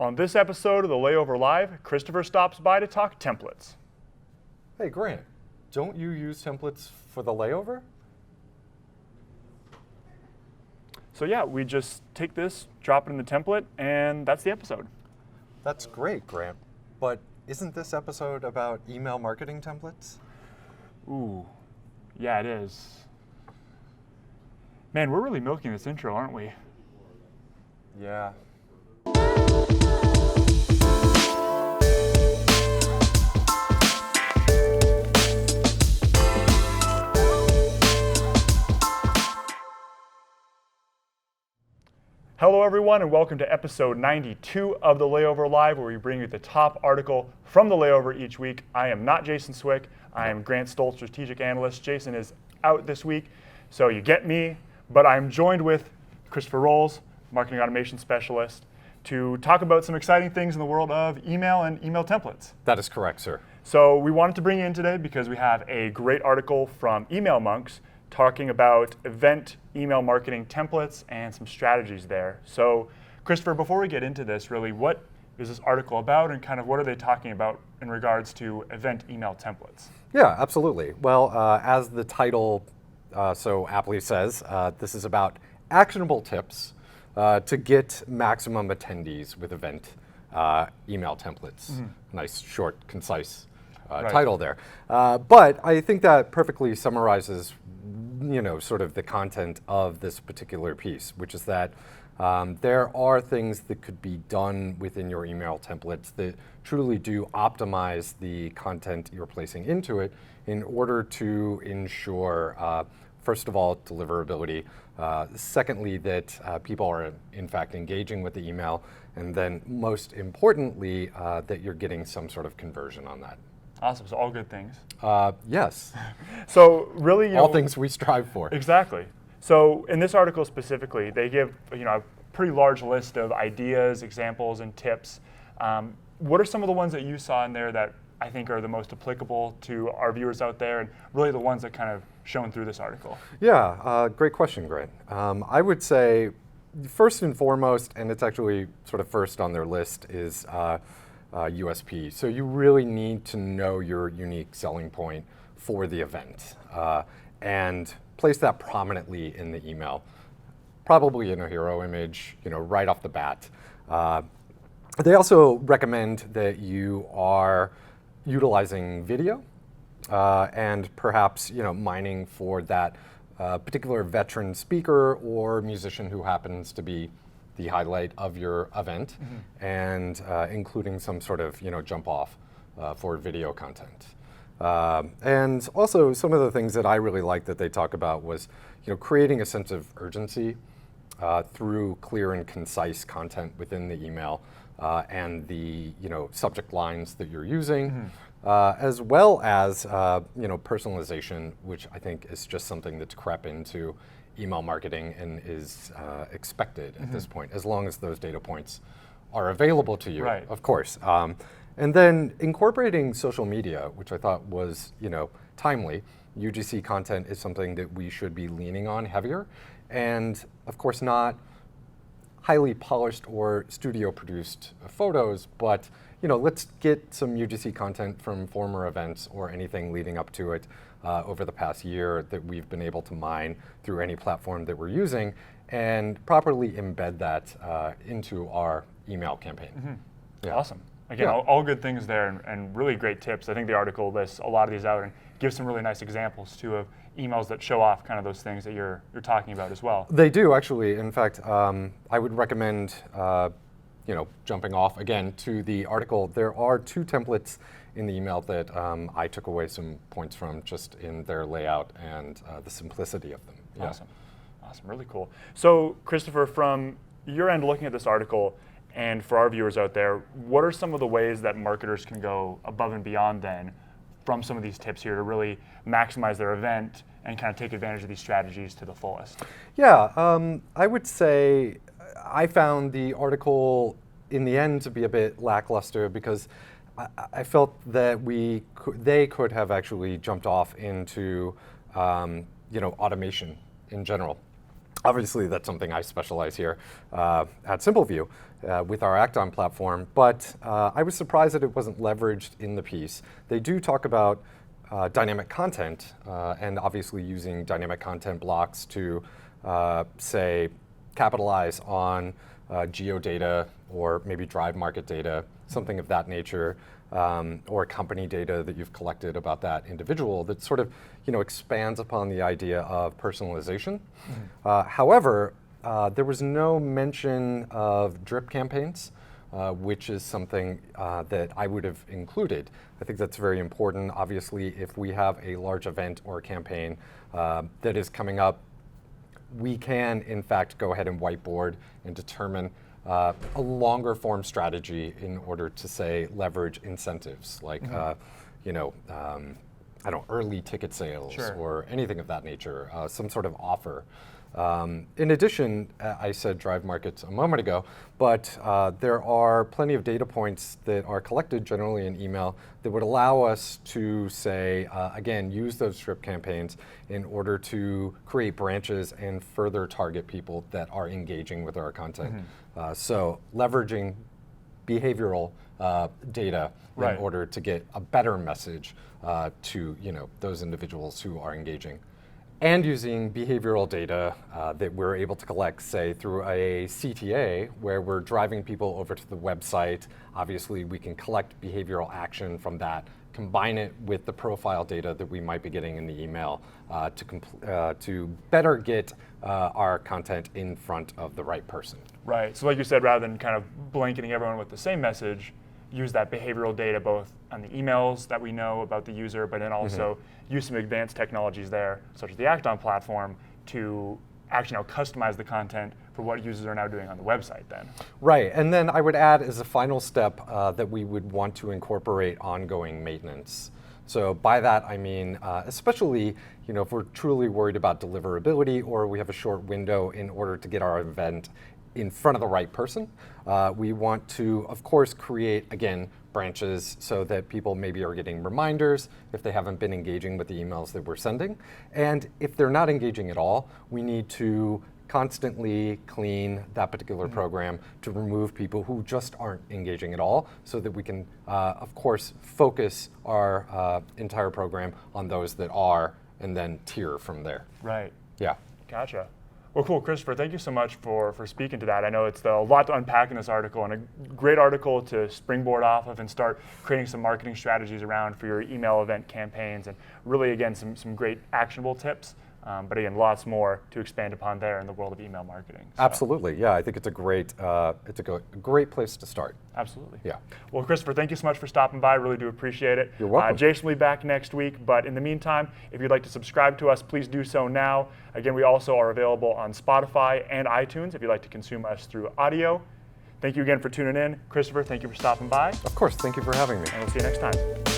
On this episode of the Layover Live, Christopher stops by to talk templates. Hey Grant, don't you use templates for the layover? So yeah, we just take this, drop it in the template, and that's the episode. That's great, Grant. But isn't this episode about email marketing templates? Ooh, yeah it is. Man, we're really milking this intro, aren't we? Yeah. Hello everyone and welcome to episode 92 of the Layover Live, where we bring you the top article from the Layover each week. I am not Jason Swick, I am Grant Stoltz, strategic analyst. Jason is out this week, so you get me, but I'm joined with Christopher Rolls, marketing automation specialist, to talk about some exciting things in the world of email and email templates. That is correct, sir. So we wanted to bring you in today because we have a great article from Email Monks talking about event email marketing templates and some strategies there. So Christopher, before we get into this, really, what is this article about and kind of what are they talking about in regards to event email templates? Yeah, absolutely. Well, as the title so aptly says, this is about actionable tips to get maximum attendees with event email templates. Mm-hmm. Nice, short, concise title there. But I think that perfectly summarizes sort of the content of this particular piece, which is that there are things that could be done within your email templates that truly do optimize the content you're placing into it in order to ensure, first of all, deliverability. Secondly, that people are in fact engaging with the email, and then most importantly, that you're getting some sort of conversion on that. Awesome, so all good things. Yes. So really, all things we strive for. Exactly. So in this article specifically, they give a pretty large list of ideas, examples, and tips. What are some of the ones that you saw in there that I think are the most applicable to our viewers out there, and really the ones that kind of shown through this article? Yeah, great question, Grant. I would say first and foremost, and it's actually sort of first on their list, is USP. So you really need to know your unique selling point for the event and place that prominently in the email, probably in a hero image, right off the bat. They also recommend that you are utilizing video and perhaps mining for that particular veteran speaker or musician who happens to be the highlight of your event, mm-hmm. and including some sort of jump off for video content. And also some of the things that I really liked that they talk about was creating a sense of urgency through clear and concise content within the email and the subject lines that you're using, mm-hmm. As well as personalization, which I think is just something that's crept into email marketing and is expected at this point, as long as those data points are available to you, right. Of course. And then incorporating social media, which I thought was timely. UGC content is something that we should be leaning on heavier, and of course not highly polished or studio produced photos, but let's get some UGC content from former events or anything leading up to it over the past year that we've been able to mine through any platform that we're using, and properly embed that into our email campaign. Mm-hmm. Yeah. Awesome. Again, all good things there, and really great tips. I think the article lists a lot of these out and gives some really nice examples too of emails that show off kind of those things that you're talking about as well. They do actually. In fact, I would recommend jumping off again to the article. There are two templates in the email that I took away some points from just in their layout and the simplicity of them. Yeah. Awesome, really cool. So Christopher, from your end looking at this article, and for our viewers out there, what are some of the ways that marketers can go above and beyond then from some of these tips here to really maximize their event and kind of take advantage of these strategies to the fullest? Yeah, I would say I found the article in the end to be a bit lackluster because I felt that they could have actually jumped off into automation in general. Obviously, that's something I specialize here at SimpleView with our Acton platform, but I was surprised that it wasn't leveraged in the piece. They do talk about dynamic content and obviously using dynamic content blocks to, say, capitalize on geodata or maybe drive market data, something of that nature, or company data that you've collected about that individual that sort of expands upon the idea of personalization. However, there was no mention of drip campaigns, which is something that I would have included. I think that's very important. Obviously, if we have a large event or campaign that is coming up, we can, in fact, go ahead and whiteboard and determine a longer form strategy in order to, say, leverage incentives like, I don't know, early ticket sales or anything of that nature, some sort of offer. In addition, I said drive markets a moment ago, but there are plenty of data points that are collected generally in email that would allow us to say, again, use those drip campaigns in order to create branches and further target people that are engaging with our content. So leveraging behavioral data in order to get a better message to those individuals who are engaging. And using behavioral data that we're able to collect, say, through a CTA, where we're driving people over to the website. Obviously, we can collect behavioral action from that, combine it with the profile data that we might be getting in the email to better get our content in front of the right person. Right. So like you said, rather than kind of blanketing everyone with the same message, use that behavioral data both on the emails that we know about the user, but then also use some advanced technologies there, such as the Acton platform, to actually now customize the content for what users are now doing on the website then. Right, and then I would add as a final step that we would want to incorporate ongoing maintenance. So by that I mean, especially if we're truly worried about deliverability or we have a short window in order to get our event in front of the right person, we want to, of course, create, again, branches so that people maybe are getting reminders if they haven't been engaging with the emails that we're sending. And if they're not engaging at all, we need to constantly clean that particular program to remove people who just aren't engaging at all so that we can, of course, focus our entire program on those that are and then tier from there. Right. Yeah. Gotcha. Well, cool, Christopher, thank you so much for speaking to that. I know it's a lot to unpack in this article, and a great article to springboard off of and start creating some marketing strategies around for your email event campaigns, and really, again, some great actionable tips. But again, lots more to expand upon there in the world of email marketing. So. Absolutely, yeah. I think it's a great place to start. Absolutely. Yeah. Well, Christopher, thank you so much for stopping by. Really do appreciate it. You're welcome. Jason will be back next week, but in the meantime, if you'd like to subscribe to us, please do so now. Again, we also are available on Spotify and iTunes if you'd like to consume us through audio. Thank you again for tuning in. Christopher, thank you for stopping by. Of course, thank you for having me. And we'll see you next time.